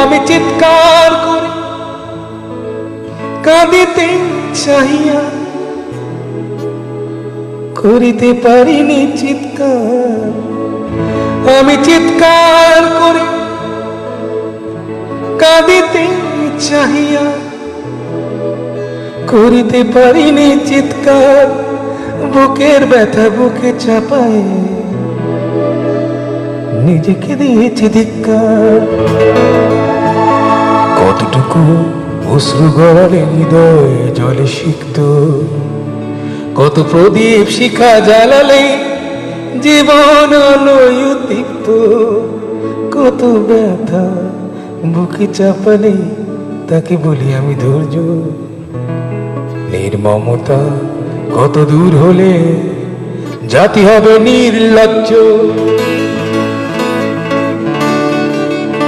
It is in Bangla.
আমি চিৎকার করে কাঁদিতে চাহিয়া করিতে পারিনি চিৎকার। আমি চিৎকার করে কাঁদিতে চাহিয়া করিতে পারিনি চিৎকার। বুকের ব্যথা বুকে চাপায় নিজেকে দিয়েছি ধিক্কার। কতটুকু অশ্রু গড়ালে হৃদয় জলে সিক্ত, কত প্রদীপ শিখা জ্বালালে জীবন আলোয় উদ্দীপ্ত। কত ব্যথা বুকে চাপালে তাকে বলি আমি ধৈর্য। নির্মমতা কত দূর হলে জাতি হবে নির্লজ্জ।